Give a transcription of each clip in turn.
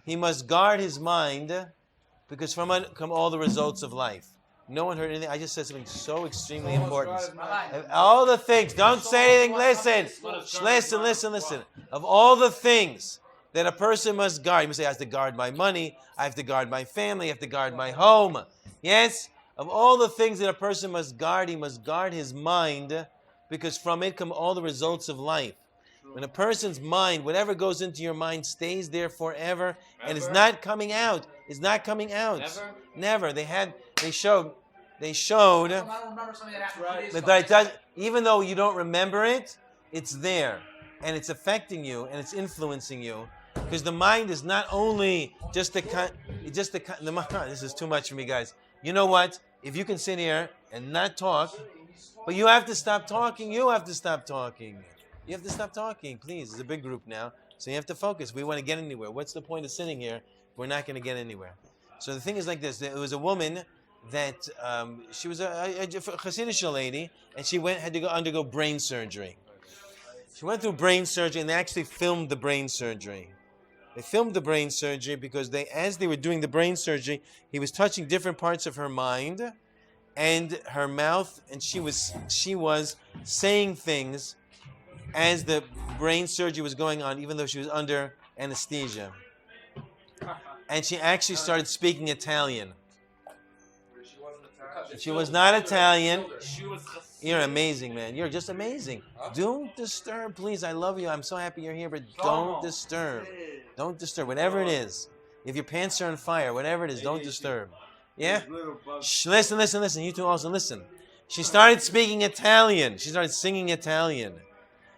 he must guard his mind because from it come all the results of life. No one heard anything. I just said something so extremely important. All the things. Don't say anything. Listen. Of all the things that a person must guard, you must say, I have to guard my money. I have to guard my family. I have to guard my home. Yes? Of all the things that a person must guard, he must guard his mind because from it come all the results of life. When a person's mind, whatever goes into your mind stays there forever and is not coming out. It's not coming out. Never. They showed that it does, even though you don't remember it, it's there. And it's affecting you and it's influencing you. Because the mind is not only just the this is too much for me, guys. You know what? If you can sit here and not talk, but you have to stop talking, You have to stop talking, please. It's a big group now, so you have to focus. We want to get anywhere. What's the point of sitting here? We're not going to get anywhere. So the thing is like this. There was a woman that she was a Hasidic lady, and she had to undergo brain surgery. She went through brain surgery, and they actually filmed the brain surgery. They filmed the brain surgery because as they were doing the brain surgery, he was touching different parts of her mind and her mouth, and she was saying things as the brain surgery was going on, even though she was under anesthesia. And she actually started speaking Italian. She was not Italian. You're amazing, man. You're just amazing. Don't disturb, please. I love you. I'm so happy you're here, but don't disturb. Don't disturb. Whatever it is. If your pants are on fire, whatever it is, don't disturb. Yeah? Shh, listen. You two also listen. She started speaking Italian. She started singing Italian.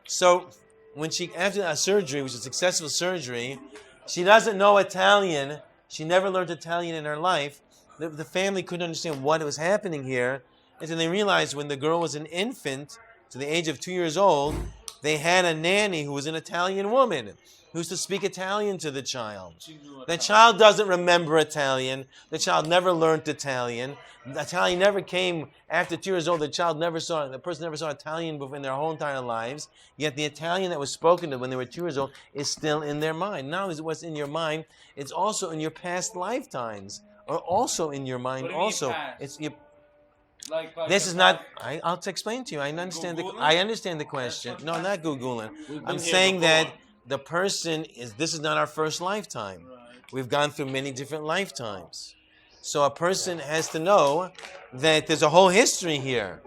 So when after a surgery, which was a successful surgery, she doesn't know Italian. She never learned Italian in her life. The family couldn't understand what was happening here. And then they realized when the girl was an infant, to the age of 2 years old, they had a nanny who was an Italian woman who used to speak Italian to the child. The child doesn't remember Italian. The child never learned Italian. Italian never came after 2 years old. The person never saw Italian in their whole entire lives. Yet the Italian that was spoken to when they were 2 years old is still in their mind. Not only is it what's in your mind, it's also in your past lifetimes. Or also in your mind. Also, it's your. This is not. I'll explain to you. I understand the question. No, I'm not googling. I'm saying that the person is. This is not our first lifetime. We've gone through many different lifetimes. So a person has to know that there's a whole history here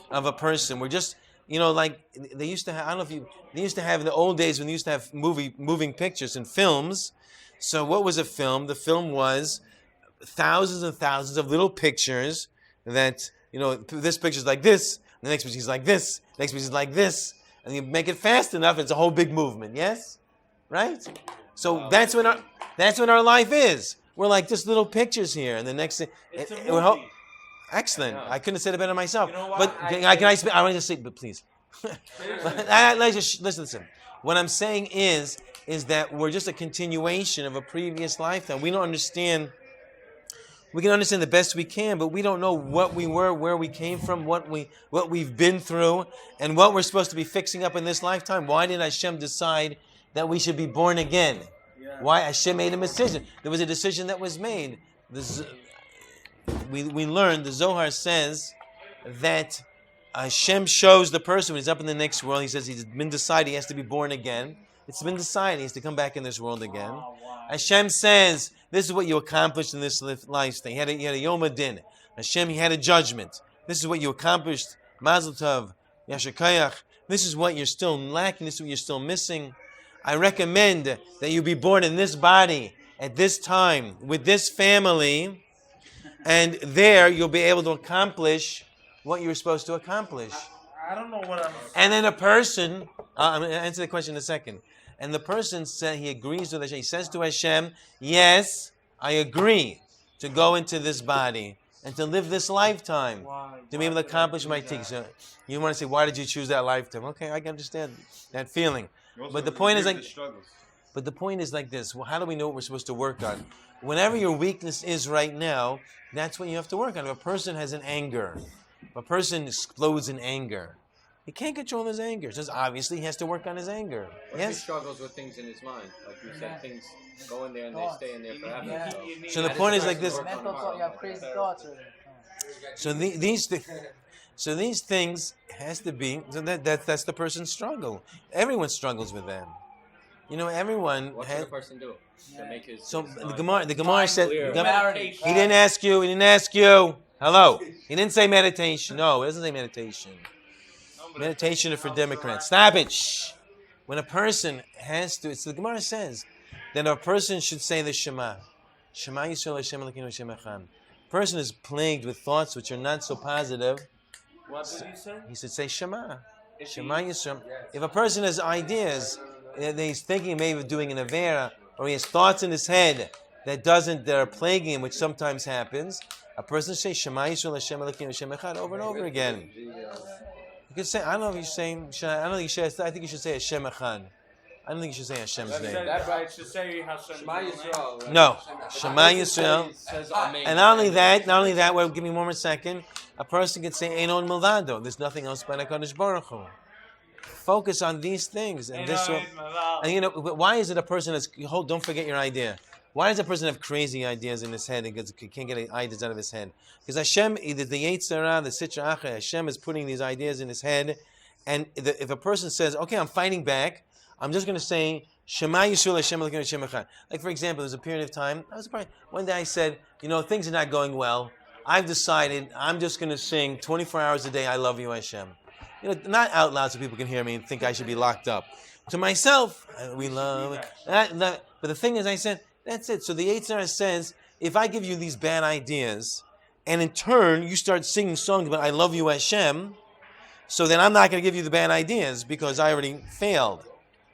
of a person. We're just, like they used to have. I don't know if they used to have in the old days when they used to have moving pictures and films. So what was a film? The film was thousands and thousands of little pictures that, this picture's like this, the next picture's like this, the next picture's like this, and you make it fast enough, it's a whole big movement, yes? Right? So that's what our life is. We're like just little pictures here, and the next thing... Excellent. I couldn't have said it better myself. But I want to say, but please. Listen. What I'm saying is that we're just a continuation of a previous lifetime. We don't understand... We can understand the best we can, but we don't know what we were, where we came from, what we've been through, and what we're supposed to be fixing up in this lifetime. Why did Hashem decide that we should be born again? Why Hashem made a decision? There was a decision that was made. We learned, the Zohar says that Hashem shows the person when he's up in the next world. He says he's been decided he has to be born again. It's been decided he has to come back in this world again. Hashem says, this is what you accomplished in this lifetime. He had a Yom Adin. Hashem, he had a judgment. This is what you accomplished. Mazel Tov, Yasher Koyach. This is what you're still lacking. This is what you're still missing. I recommend that you be born in this body at this time with this family, and there you'll be able to accomplish what you were supposed to accomplish. I don't know what I'm... And then a person, I'm going to answer the question in a second. And the person said he agrees with Hashem. He says to Hashem, yes, I agree to go into this body and to live this lifetime to be able to accomplish my things. So you want to say, why did you choose that lifetime? Okay, I can understand that feeling. But the point is like this. Well, how do we know what we're supposed to work on? Whenever your weakness is right now, that's what you have to work on. If a person has an anger, if a person explodes in anger, He can't control his anger. So obviously he has to work on his anger. What if he struggles with things in his mind? Like you said, things go in there and they stay in there forever. So the point is like this. Mental thought, you have crazy thoughts. So these things has to be. So that's the person's struggle. Everyone struggles with them. Everyone. What can a person do to make his? So the Gemara said. He He didn't ask you. He didn't ask you. Hello. He didn't say meditation. No, it doesn't say meditation. Meditation is for Democrats. Stop it. Shh. When a person has to, the Gemara says that a person should say the Shema. Shema Yisrael Hashem Elokeinu Hashem Echad. Person is plagued with thoughts which are not so positive. What did you say? He should say Shema. Shema Yisrael. If a person has ideas, that he's thinking maybe of doing an Avera, or he has thoughts in his head that are plaguing him, which sometimes happens, a person should say Shema Yisrael Hashem Elokeinu Hashem Echad over and over again. You could say, I don't know if you're saying, I don't think you should. I think you should say Hashem Echad. I don't think you should say Hashem's name. That's right. Should say Hashem. Shema Yisrael. Right? No, Shema Yisrael. And not only that. Well, give me one more second. A person could say Einon Milvado. There's nothing else but HaKadosh Baruch Hu. Focus on these things, and this will. And why is it a person that's? Don't forget your idea. Why does a person have crazy ideas in his head and can't get ideas out of his head? Because Hashem, either the Yetzirah, the Sitra Achra, Hashem is putting these ideas in his head. And if a person says, okay, I'm fighting back, I'm just going to say, Shema Yisrael Hashem Elokeinu Hashem Echad. Like, for example, there's a period of time, I was surprised. One day I said, things are not going well. I've decided I'm just going to sing 24 hours a day, I love you, Hashem. Not out loud so people can hear me and think I should be locked up. To myself, we love it. But the thing is, I said, that's it. So the Yetzirah says, if I give you these bad ideas, and in turn you start singing songs about I love you Hashem, so then I'm not going to give you the bad ideas because I already failed.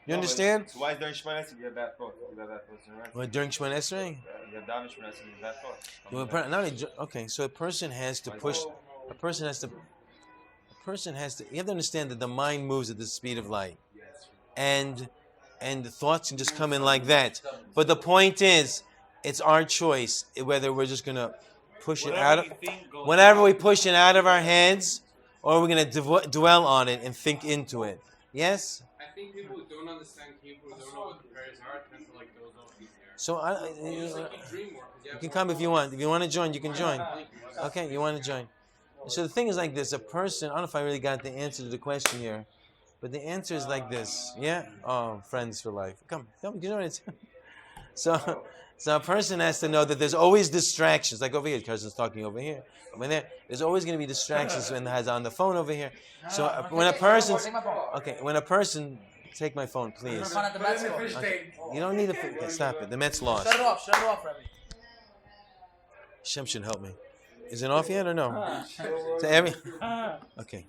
You understand? So why during Shemona Esrei you have that thought? You have that thought, right? Well, during Shemona Esrei? You have Daven Shemona Esrei, you have that thought. Okay, so a person has to push. A person has to. You have to understand that the mind moves at the speed of light, and the thoughts can just come in like that. But the point is, it's our choice whether we're just gonna push it out of, whenever we push it out of our heads, or we're gonna dwell on it and think into it. Yes. I think people who don't understand Hebrew don't know what the prayers are. Tend to like those off easier. So you can come if you want. If you want to join, you can join. Okay, you want to join. So the thing is like this: a person. I don't know if I really got the answer to the question here, but the answer is like this. Yeah. Oh, friends for life. Come. Do you know what it's? So a person has to know that there's always distractions. Like over here, Kirsten's talking over here. Over there, there's always going to be distractions when has on the phone over here. So when a person, take my phone, please. Okay. You don't need to stop it. The Mets lost. Shut it off, Rabbi. Shem should help me. Is it off yet or no? Okay.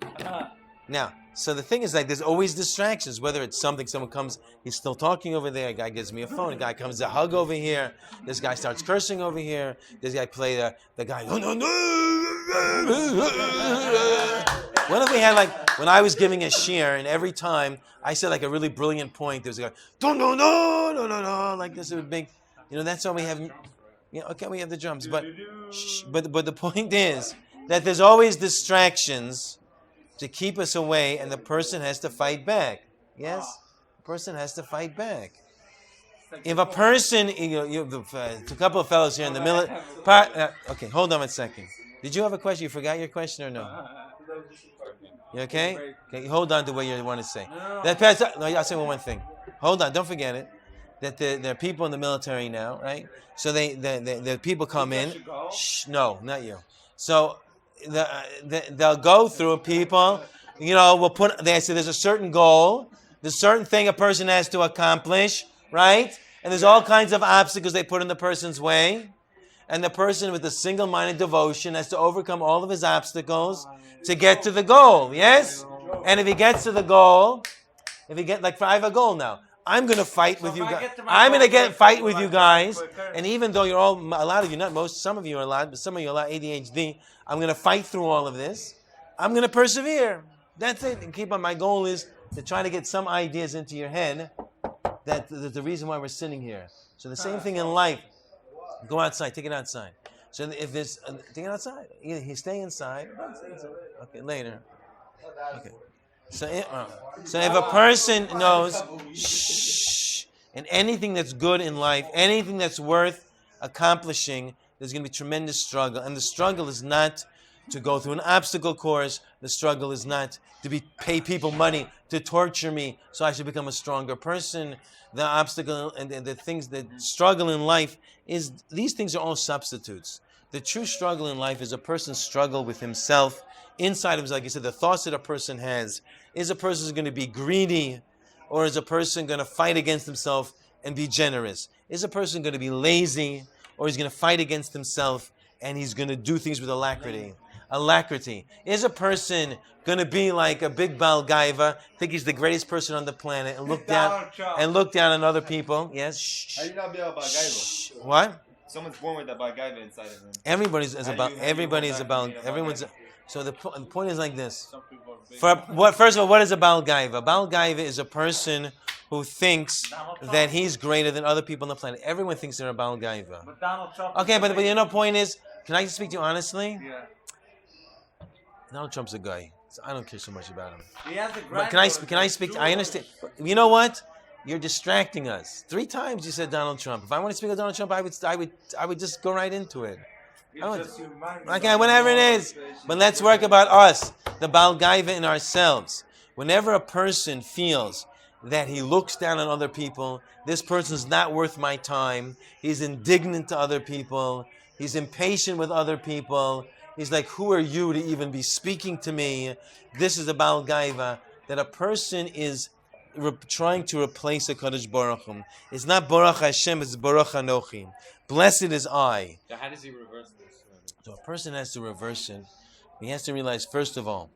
Now, so the thing is like there's always distractions. Whether it's something, someone comes, he's still talking over there. A guy gives me a phone. A guy comes to hug over here. This guy starts cursing over here. This guy play the guy. What if we had when I was giving a shir and every time I said like a really brilliant point, there was a guy no like this. It would make that's why we have. Okay, we have the drums, but the point is that there's always distractions to keep us away, and the person has to fight back. Yes, the person has to fight back. If a person, a couple of fellows here in the middle. Okay, hold on a second. Did you have a question? You forgot your question or no? You okay? Okay, hold on to what you want to say. I'll say one more thing. Hold on, don't forget it. That there are people in the military now, right? So the people come in. Shh, no, not you. So they'll go through people. They say there's a certain goal, there's a certain thing a person has to accomplish, right? And there's all kinds of obstacles they put in the person's way. And the person with a single-minded devotion has to overcome all of his obstacles to get to the goal, yes? And if he gets to the goal, I have a goal now. I'm going to fight with you guys. I'm going to fight with you guys. And even though a lot of you, some of you are allowed, but some of you are allowed ADHD, I'm going to fight through all of this. I'm going to persevere. That's it. And keep on. My goal is to try to get some ideas into your head that's the reason why we're sitting here. So the same thing in life. Go outside. Take it outside. So if there's, take it outside. Either you stay inside. Okay, later. Okay. So if a person knows, shh, and anything that's good in life, anything that's worth accomplishing, there's going to be tremendous struggle. And the struggle is not to go through an obstacle course. The struggle is not to pay people money to torture me so I should become a stronger person. The obstacle and the things that struggle in life is, these things are all substitutes. The true struggle in life is a person's struggle with himself, inside of himself. Like you said, the thoughts that a person has. Is a person going to be greedy, or is a person going to fight against himself and be generous? Is a person going to be lazy, or he's going to fight against himself and he's going to do things with alacrity? Alacrity. Is a person going to be like a big Baal Gaiva, think he's the greatest person on the planet, and look down on other people? Yes. How do you not be a Baal Gaiva? What? Someone's born with that Baal Gaiva inside of him. Everybody's about. Everyone's. So the point is like this. First of all, what is a Baal Gaiva? A Baal Gaiva is a person who thinks that he's greater than other people on the planet. Everyone thinks they're a Baal Gaiva. But Donald Trump. Okay, but you know, point is, can I speak to you honestly? Yeah. Donald Trump's a guy. So I don't care so much about him. He has a But can I speak? I understand. You know what? You're distracting us. 3 times you said Donald Trump. If I want to speak of Donald Trump, I would just go right into it. Okay, whatever it is. But let's work about us, the Baal Gaiva in ourselves. Whenever a person feels that he looks down on other people, this person's not worth my time, he's indignant to other people, he's impatient with other people, he's like, who are you to even be speaking to me? This is a Baal Gaiva, that a person is trying to replace a Kadosh Baruch Hu. It's not Baruch Hashem, it's Baruch Anochi. Blessed is I. So how does he reverse this? So a person has to reverse it. He has to realize, first of all,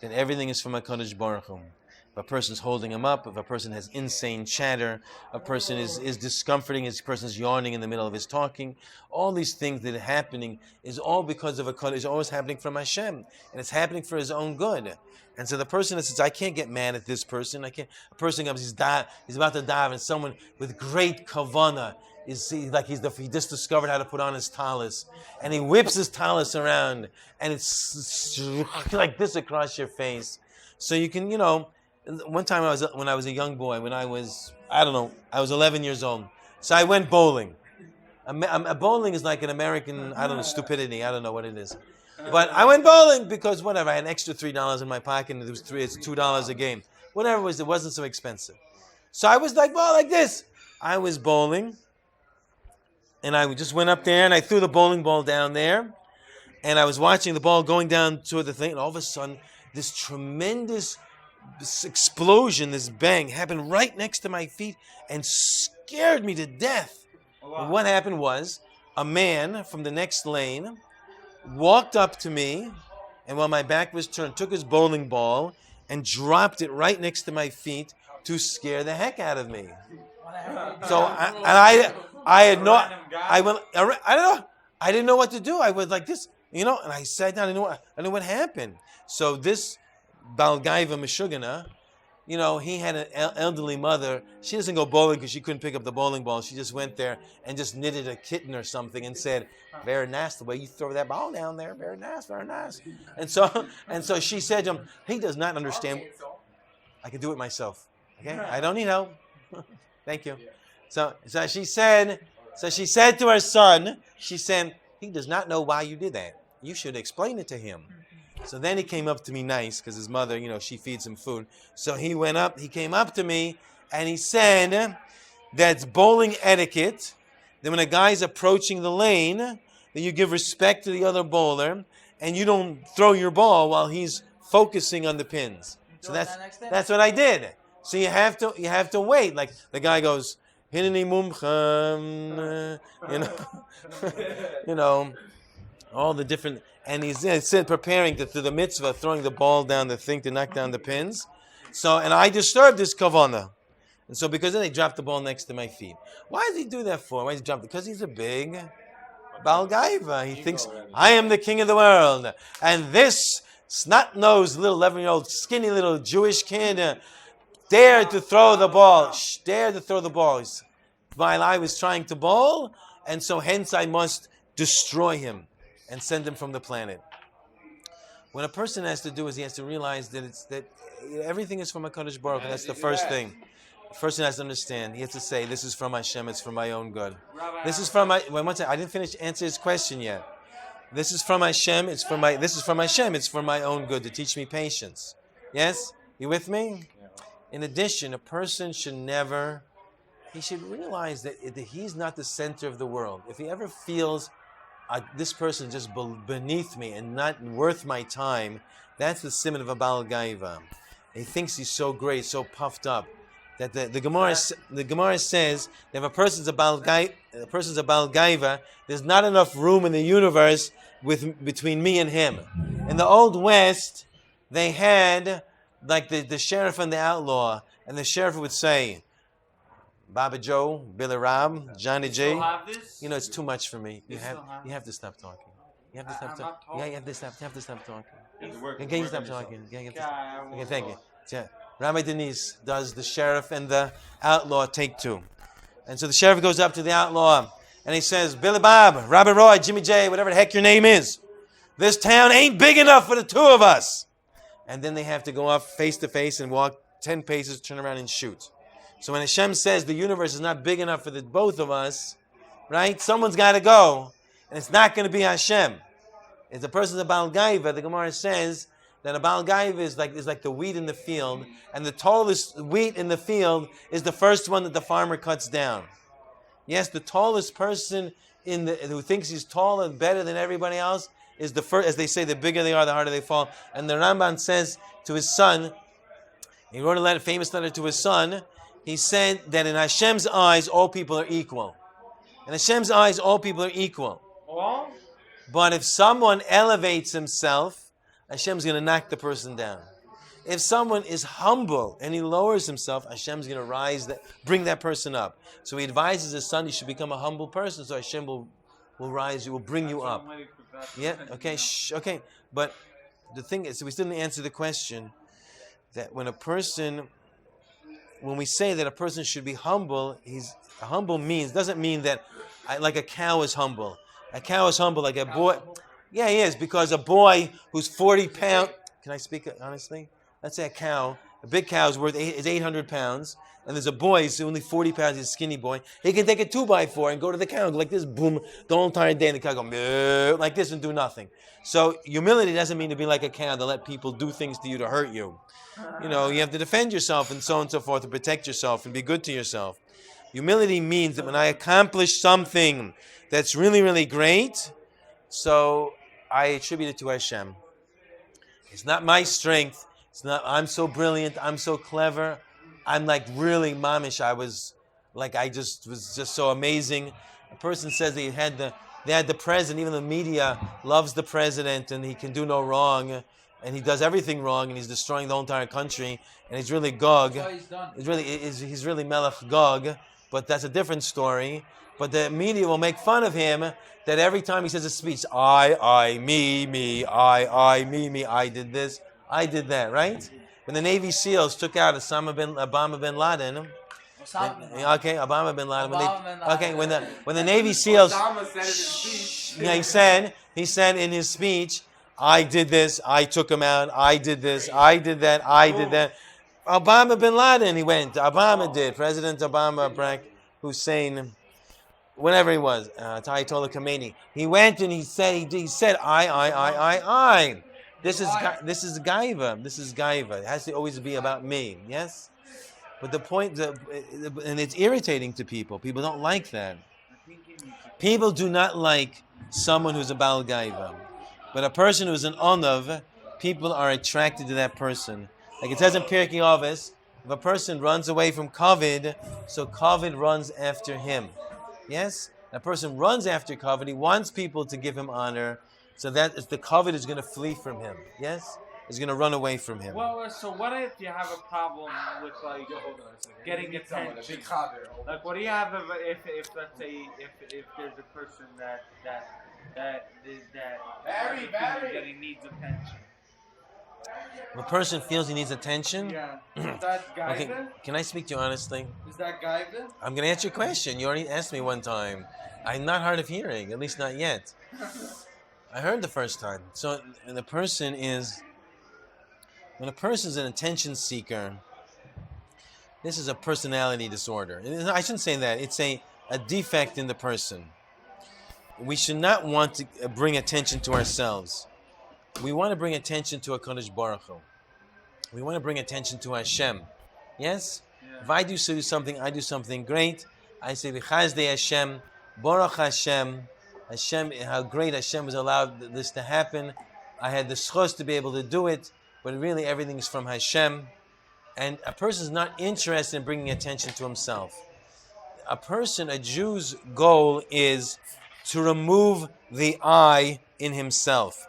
that everything is from HaKadosh Baruch Hu. If a person's holding him up, if a person has insane chatter, a person is discomforting, a person's yawning in the middle of his talking, all these things that are happening is all because of HaKadosh. It's always happening from Hashem. And it's happening for his own good. And so the person that says, I can't get mad at this person. A person comes, he's about to dive, and someone with great kavanah, he just discovered how to put on his tallis, and he whips his tallis around, and it's like this across your face. So you can, one time when I was a young boy, I was 11 years old. So I went bowling. Bowling is like an American, stupidity. I don't know what it is. But I went bowling because whatever, I had an extra $3 in my pocket, and it's $2 a game. Whatever it wasn't so expensive. So I was like this. I was bowling. And I just went up there and I threw the bowling ball down there. And I was watching the ball going down to the thing. And all of a sudden, this tremendous explosion, this bang, happened right next to my feet and scared me to death. And what happened was, a man from the next lane walked up to me, and while my back was turned, took his bowling ball and dropped it right next to my feet to scare the heck out of me. So I don't know. I didn't know what to do. I was like this, and I sat down. I didn't know what happened. So this Baal Gaiva Meshugana, he had an elderly mother. She doesn't go bowling because she couldn't pick up the bowling ball. She just went there and just knitted a kitten or something and said, "Very nice the way you throw that ball down there. Very nice, very nice." And so she said to him, "He does not understand. I can do it myself. Okay, I don't need help. Thank you." So she said to her son, she said, "He does not know why you did that. You should explain it to him." So then he came up to me nice, because his mother, she feeds him food. So he came up to me, and he said, that's bowling etiquette, that when a guy's approaching the lane, that you give respect to the other bowler, and you don't throw your ball while he's focusing on the pins. So that's what I did. So you have to wait. Like the guy goes, Hineni mumcham, all the different, and he's preparing to do the mitzvah, throwing the ball down the thing to knock down the pins. So, and I disturbed his kavana. And so because then they dropped the ball next to my feet. Why does he do that for? Why does he drop it? Because he's a big Baal Gaiva. He thinks, I am the king of the world. And this snot-nosed little 11-year-old skinny little Jewish kid dared to throw the ball. Dared to throw the ball while I was trying to bowl. And so hence I must destroy him and send him from the planet. What a person has to do is he has to realize that everything is from HaKadosh Baruch Hu. That's the first thing. The first thing he has to understand. He has to say, this is from Hashem, it's for my own good. This is from my, one second, I didn't finish answer his question yet. This is from Hashem, this is from Hashem, it's for my own good, to teach me patience. Yes? You with me? In addition, a person should never, he should realize that he's not the center of the world. If he ever feels this person is just beneath me and not worth my time, that's the siman of a Baal Gaiva. He thinks he's so great, so puffed up. That the Gemara says that if a person's a Baal Gaiva, there's not enough room in the universe between me and him. In the Old West, they had like the sheriff and the outlaw, and the sheriff would say, Baba Joe, Billy Rob, Johnny J. You know, it's too much for me. You have to stop talking. You have to stop talking. Yeah, you have to stop talking. Okay, you stop talking. Okay, thank you. Yeah. Rabbi Denise does the sheriff and the outlaw take two. And so the sheriff goes up to the outlaw and he says, Billy Bob, Robert Roy, Jimmy J, whatever the heck your name is, this town ain't big enough for the two of us. And then they have to go up face to face and walk 10 paces, turn around and shoot. So when Hashem says the universe is not big enough for the both of us, right? Someone's got to go, and it's not going to be Hashem. If the person's a Baal Gaiva, the Gemara says that a Baal Gaiva is like the wheat in the field, and the tallest wheat in the field is the first one that the farmer cuts down. Yes, the tallest person who thinks he's taller and better than everybody else is the first. As they say, the bigger they are, the harder they fall. And the Ramban says to his son, he wrote a famous letter to his son. He said that in Hashem's eyes, all people are equal. In Hashem's eyes, all people are equal. But if someone elevates himself, Hashem's going to knock the person down. If someone is humble and he lowers himself, Hashem's going to bring that person up. So he advises his son, you should become a humble person, so Hashem will rise you, will bring you up. Yeah, okay, okay. But the thing is, so we still didn't answer the question, that when we say that a person should be humble, humble doesn't mean that like a cow is humble. A cow is humble like a boy. Yeah, he is, because a boy who's 40 pounds, can I speak honestly? Let's say a big cow is 800 pounds, and there's a boy who's only 40 pounds, he's a skinny boy. He can take a 2x4 and go to the cow and go like this, boom, the whole entire day, and the cow go like this and do nothing. So humility doesn't mean to be like a cow, to let people do things to you to hurt you. You know, you have to defend yourself and so on and so forth, to protect yourself and be good to yourself. Humility means that when I accomplish something that's really, really great, so I attribute it to Hashem. It's not my strength. It's not, I'm so brilliant, I'm so clever. I'm like really mamish. I was just so amazing. A person says they had the president, even the media loves the president and he can do no wrong. And he does everything wrong, and he's destroying the whole entire country, and he's really Gog. He's really Melech Gog, but that's a different story. But the media will make fun of him that every time he says a speech, I, me, I, me, I did this, I did that, right? When the Navy SEALs took out Obama bin Laden, when the Navy SEAls, he said in his speech, I did this, I took him out, I did this, I did that, I did that. Obama bin Laden, he went. Obama did. President Obama, Barack Hussein, whatever he was, Ayatollah Khomeini. He went and he said, I. This is gaiva. This is gaiva. It has to always be about me, yes? But the point, and it's irritating to people. People don't like that. People do not like someone who's a Baal Gaiva. But a person who's an onav, people are attracted to that person. Like it says in Pirkei Avos, if a person runs away from kavod, so kavod runs after him. Yes? A person runs after kavod, he wants people to give him honor, so that the kavod is going to flee from him. Yes? Is going to run away from him. Well, so what if you have a problem with like getting attention? Like, what do you have if let's say if there's a person that getting needs attention? If a person feels he needs attention? Yeah. Is that gaiva? Okay, can I speak to you honestly? Is that gaiva? I'm going to answer your question. You already asked me one time. I'm not hard of hearing, at least not yet. I heard the first time. So and the person is when a person is an attention seeker. This is a personality disorder. I shouldn't say that. It's a defect in the person. We should not want to bring attention to ourselves. We want to bring attention to HaKadosh Baruch Hu. We want to bring attention to Hashem. Yes? Yeah. If I do something, I do something great. I say, V'chazdei Hashem, Baruch Hashem. Hashem, how great Hashem has allowed this to happen. I had the schos to be able to do it, but really everything is from Hashem. And a person is not interested in bringing attention to himself. A Jew's goal is to remove the I in himself.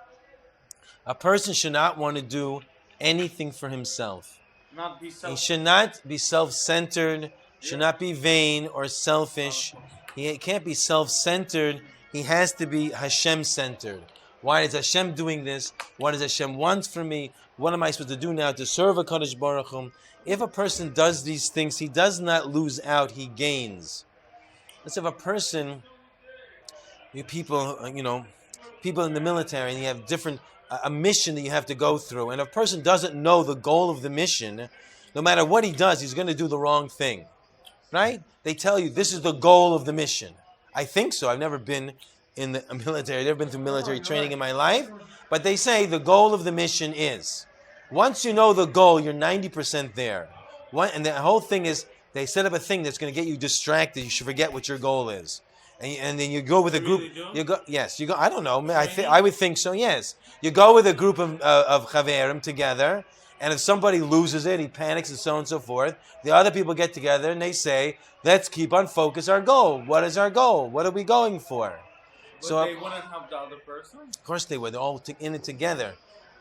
A person should not want to do anything for himself. Not be He should not be self-centered, should not be vain or selfish. He can't be self-centered. He has to be Hashem-centered. Why is Hashem doing this? What does Hashem want from me? What am I supposed to do now to serve HaKadosh Baruch Hu? If a person does these things, he does not lose out, he gains. Let's say if a person, people in the military, and you have different, a mission that you have to go through, and if a person doesn't know the goal of the mission, no matter what he does, he's going to do the wrong thing. Right? They tell you, this is the goal of the mission. I think so. I've never been in the military. I've never been through military training in my life. But they say the goal of the mission is. Once you know the goal, you're 90% there. And the whole thing is, they set up a thing that's going to get you distracted. You should forget what your goal is. And then you go with a group. You go. Yes, you go. I don't know. I would think so. Yes, you go with a group of chaverim together, and if somebody loses it, he panics and so on and so forth. The other people get together and they say, "Let's keep on focus our goal. What is our goal? What are we going for?" But So they wouldn't help the other person? of course they would. They're all in it together.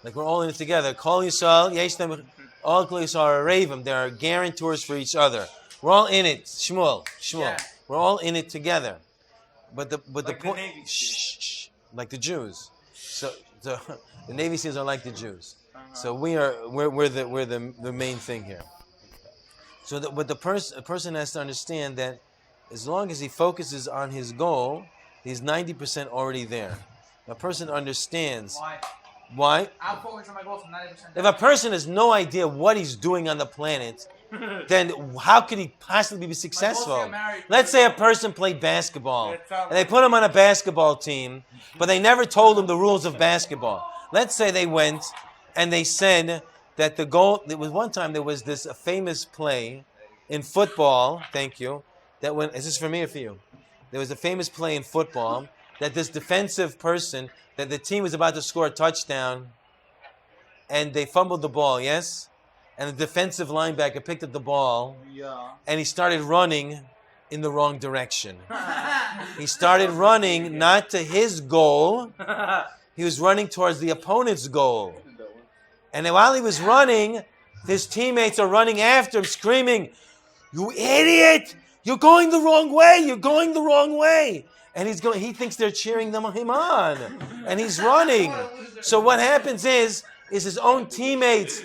Like we're all in it together. Kol Yisrael, Yesh Them, all Kol Yisrael are Ravim. They are guarantors for each other. We're all in it. Shmuel. Yeah. We're all in it together. But the Like point, the Navy shh, like the Jews. So the Navy SEALs are like the Jews. Uh-huh. So we're the main thing here. So but the person has to understand that as long as he focuses on his goal, he's 90% already there. A person understands. Why? I'm focused on my goals from 90%. If a person has no idea what he's doing on the planet, then how could he possibly be successful? Let's say a person played basketball, and they put him on a basketball team, but they never told him the rules of basketball. Let's say they went and they said that the goal, there was one time there was this famous play in football, thank you, that when, is this for me or for you? There was a famous play in football that this defensive person, that the team was about to score a touchdown, and they fumbled the ball, yes? And the defensive linebacker picked up the ball, and he started running in the wrong direction. He started running not to his goal, he was running towards the opponent's goal. And then while he was running, his teammates are running after him, screaming, "You idiot! You're going the wrong way! You're going the wrong way!" And he thinks they're cheering him on. And he's running. So what happens is his own teammates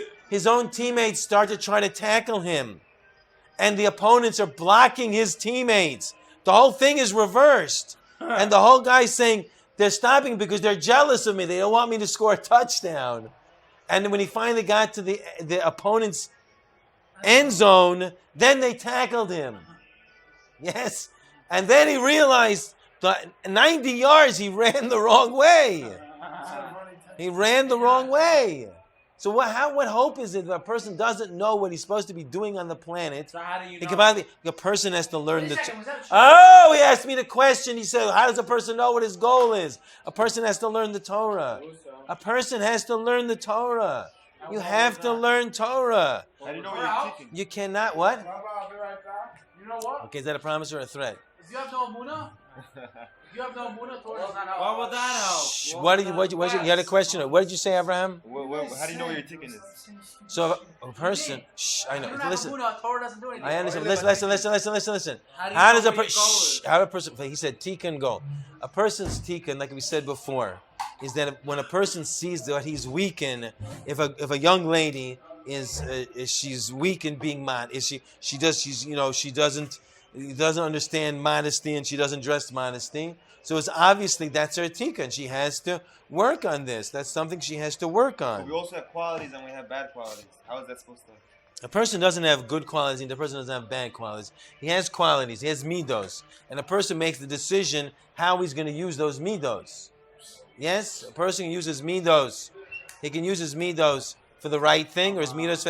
start to try to tackle him. And the opponents are blocking his teammates. The whole thing is reversed. And the whole guy's saying, they're stopping because they're jealous of me. They don't want me to score a touchdown. And when he finally got to the opponent's end zone, then they tackled him. Yes. And then he realized that 90 yards he ran the wrong way. He ran the wrong way. So what hope is it if a person doesn't know what he's supposed to be doing on the planet? So how do you Think know? about it. The person has to learn Wait a the... second, was that true? Oh, he asked me the question. He said, how does a person know what his goal is? A person has to learn the Torah. A person has to learn the Torah. You have to learn Torah. How do you know what you're kicking? You cannot... What? I'll be right back. You know what? Okay, is that a promise or a threat? If you have no Muna, Torah does not help. Why would that help? Shh, you had a question. What did you say, Abraham? How do you know what you're kicking is? So a person... Shh, I know. If you don't have Listen. Muna, Torah doesn't do anything. I understand. Listen. How do you know what your goal is? How a person? He said tikkun goal. A person's tikkun, like we said before, is that when a person sees that he's weak in, if a young lady is she's weak in being mad, she doesn't doesn't understand modesty and she doesn't dress modesty. So it's obviously that's her tika and she has to work on this. That's something she has to work But on. we also have qualities and we have bad qualities. How is that supposed to? A person doesn't have good qualities and the person doesn't have bad qualities. He has qualities, he has midos. And a person makes the decision how he's going to use those midos. Yes? A person uses midos. He can use his midos for the right thing or his midos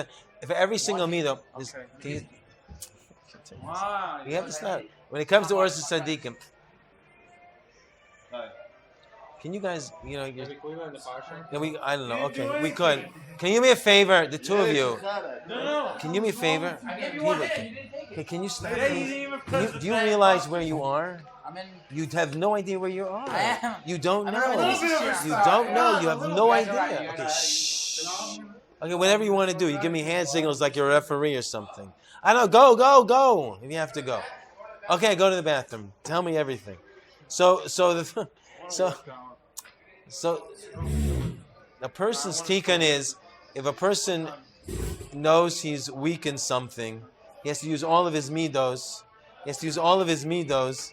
for every single mido. Wow. You have to stop. When it comes to Orsa Sadiqim, can you guys, you know, Can we learn the parsha? I don't know. Okay, we could. Can you do me a favor, the two of you? No. Can you do me a favor? I gave you one People, hand. You didn't take Okay, it. can you stop? Yeah, you please? didn't even Do press you, the do you back realize button. where you are? I'm in. You have no idea where you are. I am. You don't I'm know. in a You don't know. You have no You guys are right, idea. you guys Okay, are right. shh. Okay, whatever you want to do. You give me hand signals like you're a referee or something. I don't know. Go. If you have to go. Okay, go to the bathroom. Tell me everything. So a person's tikkun is if a person knows he's weak in something, he has to use all of his midos. He has to use all of his midos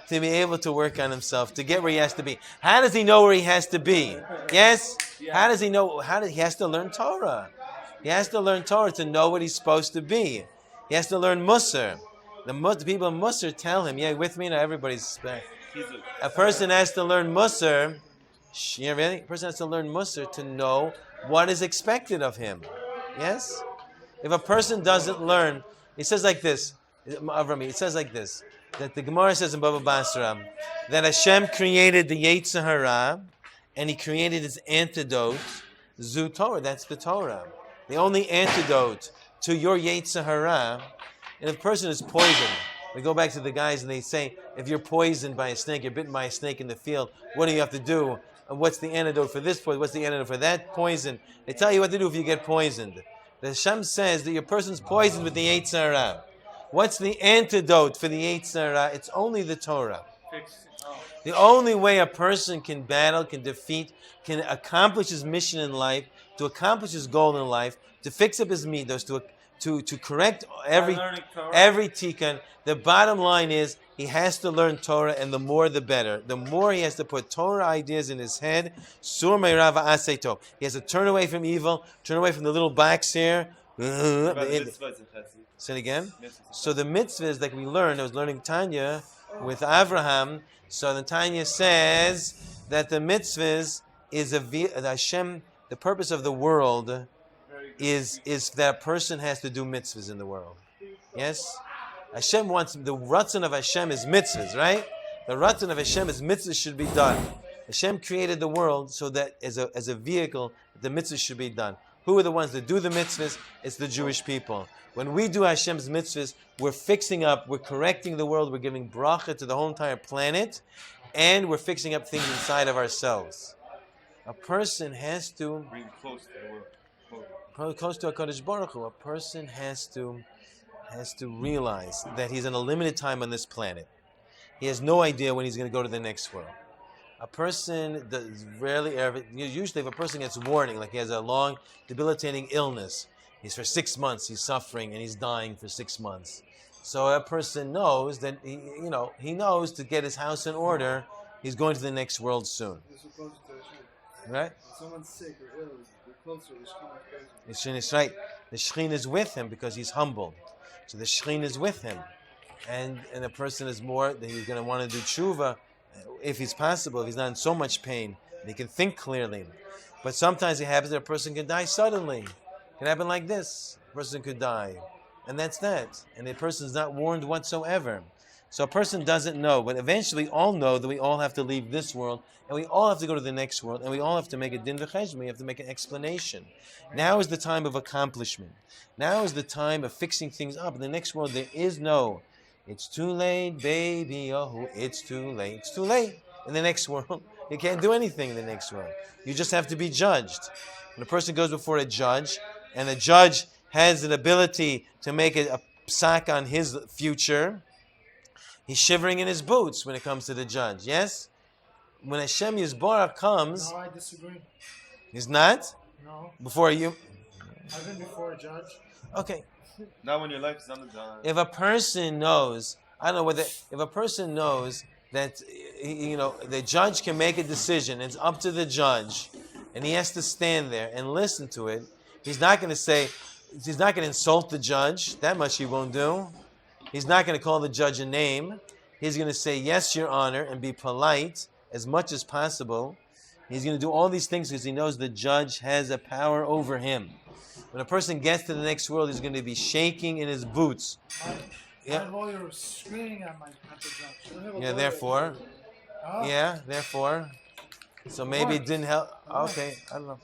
to be able to work on himself, to get where he has to be. How does he know where he has to be? Yes? How does he know? He has to learn Torah. He has to learn Torah to know what he's supposed to be. He has to learn Musar. The people in Musar tell him, yeah, with me now, everybody's back. A person has to learn Musar. Yeah, really? A person has to learn Musar to know what is expected of him. Yes? If a person doesn't learn, it says like this, it says like this, that the Gemara says in Baba Basra, that Hashem created the Yetzer Hara, and He created its antidote, Zu Torah, that's the Torah. The only antidote to your Yetzer Hara, and if a person is poisoned, we go back to the guys and they say, if you're poisoned by a snake, you're bitten by a snake in the field, what do you have to do? And what's the antidote for this poison? What's the antidote for that poison? They tell you what to do if you get poisoned. The Hashem says that your person's poisoned with the Yetzer Hara. What's the antidote for the Yetzer Hara? It's only the Torah. The only way a person can battle, can defeat, can accomplish his mission in life, to accomplish his goal in life, to fix up his midos, to correct every tikkun. The bottom line is he has to learn Torah, and the more the better. The more he has to put Torah ideas in his head, sur meirava aseto. He has to turn away from evil, turn away from the little box here. Say it again. So the mitzvahs that we learned, I was learning Tanya with Avraham. So the Tanya says that the mitzvahs is Hashem. The purpose of the world is that a person has to do mitzvahs in the world. Yes? Hashem wants, the ratzon of Hashem is mitzvahs, right? The ratzon of Hashem is mitzvahs should be done. Hashem created the world so that as a vehicle, the mitzvahs should be done. Who are the ones that do the mitzvahs? It's the Jewish people. When we do Hashem's mitzvahs, we're fixing up, we're correcting the world, we're giving bracha to the whole entire planet, and we're fixing up things inside of ourselves. A person has to Bring close to the world. close to HaKadosh Baruch Hu. A person has to realize that he's in a limited time on this planet. He has no idea when he's going to go to the next world. A person does rarely ever, usually if a person gets warning, like he has a long, debilitating illness, he's for 6 months, he's suffering and he's dying for 6 months. So a person knows that, he knows to get his house in order, he's going to the next world soon. Right? If someone's sick or ill, you're closer. The The Shekhinah is right. The Shekhinah is with him because he's humbled. So the Shekhinah is with him. And the person is more, that he's going to want to do tshuva, if it's possible, if he's not in so much pain, and he can think clearly. But sometimes it happens that a person can die suddenly. It can happen like this. A person could die. And that's that. And the person's not warned whatsoever. So a person doesn't know, but eventually all know that we all have to leave this world, and we all have to go to the next world, and we all have to make a din v'cheshbon, we have to make an explanation. Now is the time of accomplishment. Now is the time of fixing things up. In the next world, there is no, it's too late, baby, oh, it's too late. It's too late in the next world. You can't do anything in the next world. You just have to be judged. When a person goes before a judge, and the judge has an ability to make a psak on his future, he's shivering in his boots when it comes to the judge, yes? When Hashem Yisborach comes... No, I disagree. He's not? No. Before you? I've been before a judge. Okay. Not when your life is on the line. If a person knows, I don't know whether, if a person knows that, the judge can make a decision, it's up to the judge, and he has to stand there and listen to it, he's not going to insult the judge, that much he won't do. He's not going to call the judge a name. He's going to say, yes, Your Honor, and be polite as much as possible. He's going to do all these things because he knows the judge has a power over him. When a person gets to the next world, he's going to be shaking in his boots. My lawyer was screaming at the judge. Yeah, therefore. Huh? Yeah, therefore. So maybe it didn't help. Okay, I don't know.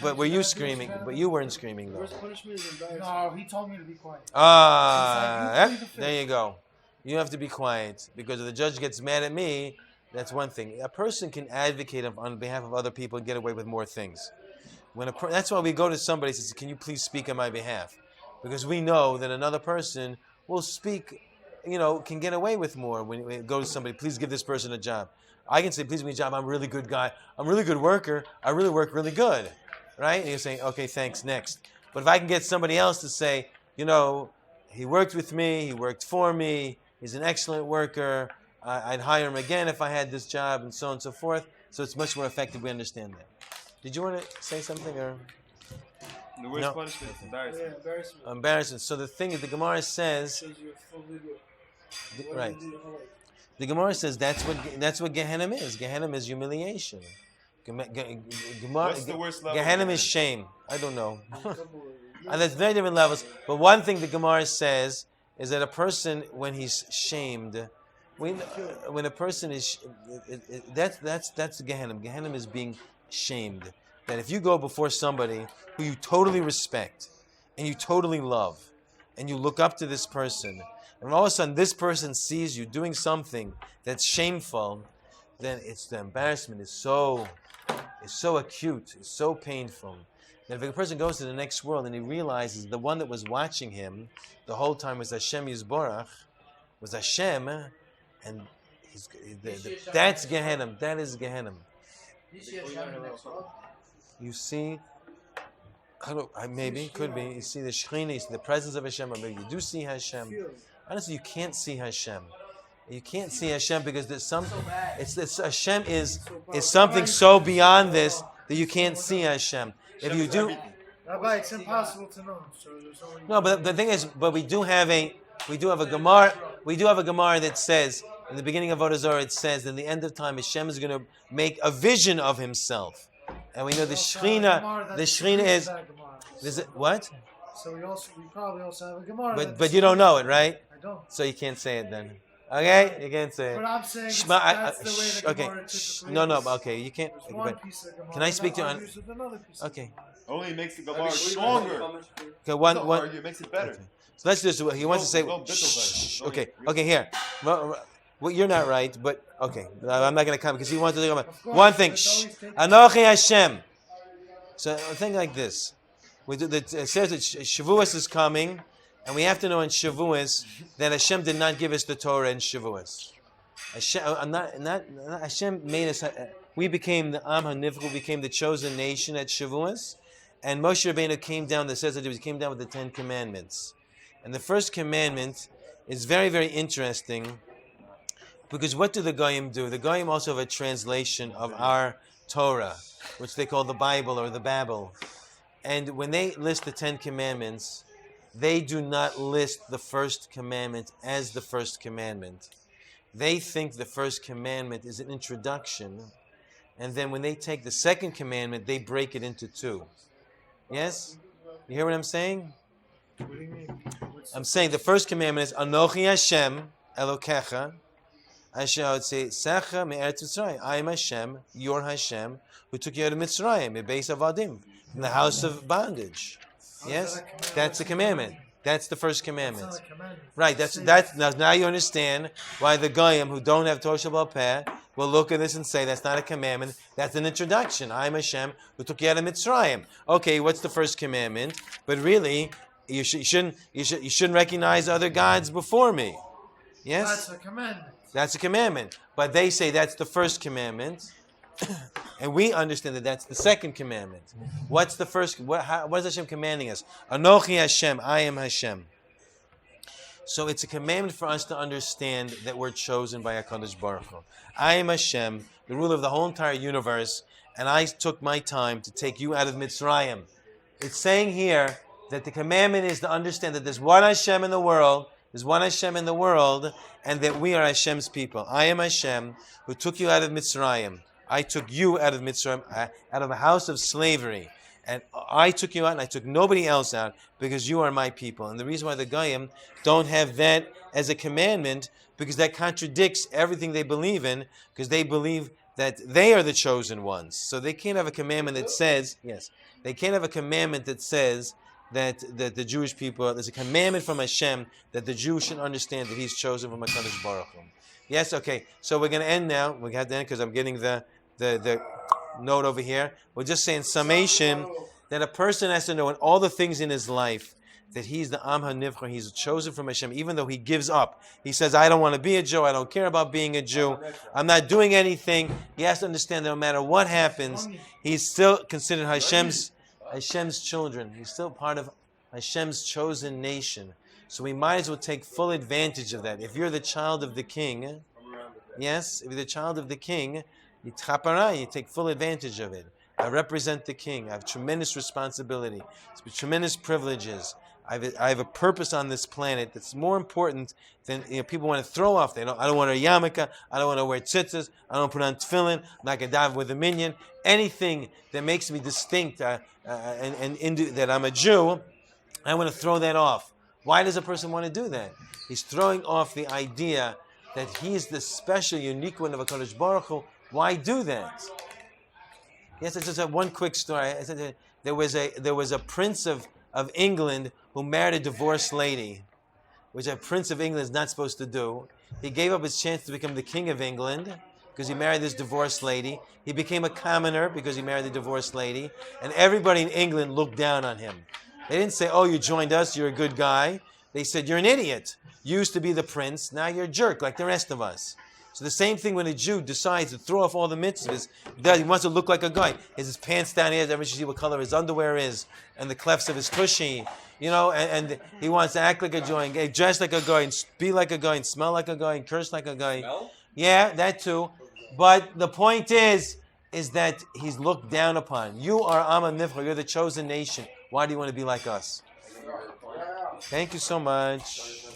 But were you screaming? But you weren't screaming, though. Worst punishment is embarrassment. No, he told me to be quiet. There you go. You have to be quiet because if the judge gets mad at me, that's one thing. A person can advocate on behalf of other people and get away with more things. That's why we go to somebody and say, can you please speak on my behalf? Because we know that another person will speak, can get away with more when we go to somebody, please give this person a job. I can say, please give me a job, I'm a really good guy, I'm a really good worker, I really work really good. Right? And you're saying, okay, thanks, next. But if I can get somebody else to say, he worked with me, he worked for me, he's an excellent worker, I'd hire him again if I had this job, and so on and so forth. So it's much more effective, we understand that. Did you want to say something? Or The worst punishment is embarrassment. Yeah, embarrassment. Embarrassment. So the thing is, the Gemara says, right. The Gemara says that's what Gehenna is. Gehenna is humiliation. What's the worst level? Gehenna is shame. I don't know. And there's very different levels. But one thing the Gemara says is that a person, when he's shamed, when a person is, that's Gehenna. Gehenna is being shamed. That if you go before somebody who you totally respect and you totally love and you look up to this person, and all of a sudden this person sees you doing something that's shameful, then the embarrassment is so acute, it's so painful. That if a person goes to the next world and he realizes the one that was watching him the whole time was Hashem Yisborach, was Hashem, and that's Gehenna. That is Gehenna. You see, maybe, could be. You see the Shekhinah, you see the presence of Hashem, or maybe you do see Hashem. Honestly, you can't see Hashem. You can't see Hashem because there's something. Hashem is something so beyond this that you can't see Hashem. If you do, Rabbi, it's impossible to know. So there's only no. But the thing is, we do have a Gemara. We do have a Gemara that says in the beginning of Avodah Zarah, it says in the end of time, Hashem is going to make a vision of Himself, and we know the Shekhinah. The Shekhinah is what? So we probably also have a Gemara. But you don't know it, right? I don't. So you can't say it then. Okay, you can't say it. But I'm saying that's the way the Gemara typically No, is. okay, you can't. There's one piece of Gemara Can I speak to that you on? argues with another piece of Okay. Gemara. Only makes the Gemara stronger. Okay, one. It makes it better. Okay. So let's just. He wants to say. Okay, here. Well, you're not right, but okay. I'm not going to come because he wants to talk about one thing. Anochi Hashem. So a thing like this. It says that Shavuos is coming, and we have to know in Shavuos that Hashem did not give us the Torah in Shavuos. Hashem made us. We became the Am HaNivchur, we became the chosen nation at Shavuos, and Moshe Rabbeinu came down. That says that he came down with the 10 Commandments, and the first commandment is very, very interesting because what do the Goyim do? The Goyim also have a translation of our Torah, which they call the Bible or the Babel. And when they list the 10 Commandments, they do not list the first commandment as the first commandment. They think the first commandment is an introduction, and then when they take the second commandment, they break it into two. Yes? You hear what I'm saying? What do you mean? I'm saying the first commandment is Anochi Hashem Elokecha. I would say Secha me'eretz Mitzrayim. I am Hashem, your Hashem, who took you out of Mitzrayim, a base of Adim, from the house of bondage. Yes, that's the commandment. That's the first commandment. Right. That's now you understand why the Goyim who don't have Torah Shabbat Peh will look at this and say that's not a commandment. That's an introduction. I am Hashem who took you out of Mitzrayim. Okay, what's the first commandment? But really, you shouldn't recognize other gods before me. Yes, That's a commandment. that's a commandment. But they say that's the first commandment. And we understand that that's the second commandment. What's the first? What is Hashem commanding us? Anochi Hashem, I am Hashem. So it's a commandment for us to understand that we're chosen by HaKadosh Baruch Hu. I am Hashem, the ruler of the whole entire universe, and I took my time to take you out of Mitzrayim. It's saying here that the commandment is to understand that there's one Hashem in the world, and that we are Hashem's people. I am Hashem who took you out of Mitzrayim. I took you out of Mitzrayim, out of a house of slavery. And I took you out and I took nobody else out because you are my people. And the reason why the Goyim don't have that as a commandment, because that contradicts everything they believe in, because they believe that they are the chosen ones. So they can't have a commandment that says, they can't have a commandment that says that the Jewish people, there's a commandment from Hashem that the Jews should understand that He's chosen from HaKadosh Baruch Hu. Yes, okay. So we're going to end now. We have to end because I'm getting the note over here. We're just saying summation that a person has to know in all the things in his life that he's the Am HaNivchar, he's chosen from Hashem, even though he gives up. He says, I don't want to be a Jew, I don't care about being a Jew, I'm not doing anything. He has to understand that no matter what happens, he's still considered Hashem's children. He's still part of Hashem's chosen nation. So we might as well take full advantage of that. If you're the child of the king, if you're the child of the king, you take full advantage of it. I represent the king. I have tremendous responsibility, tremendous privileges. I have a purpose on this planet that's more important than people want to throw off. I don't want to wear yarmulke. I don't want to wear tzitzis. I don't put on tefillin. I'm not going to dive with a minion. Anything that makes me distinct that I'm a Jew, I want to throw that off. Why does a person want to do that? He's throwing off the idea that he's the special, unique one of HaKadosh Baruch Hu. Why do that? Yes, I just have one quick story. I said there was a prince of England who married a divorced lady, which a prince of England is not supposed to do. He gave up his chance to become the king of England because he married this divorced lady. He became a commoner because he married the divorced lady, and everybody in England looked down on him. They didn't say, "Oh, you joined us, you're a good guy." They said, "You're an idiot. You used to be the prince, now you're a jerk like the rest of us." So the same thing when a Jew decides to throw off all the mitzvahs, he wants to look like a guy. He has his pants down, he has everyone should see what color his underwear is, and the clefts of his tushy, and he wants to act like a Jew, and dress like a guy, and be like a guy, and smell like a guy, and curse like a guy. Smell? Yeah, that too. But the point is that he's looked down upon. You are Am HaNivchar, you're the chosen nation. Why do you want to be like us? Thank you so much.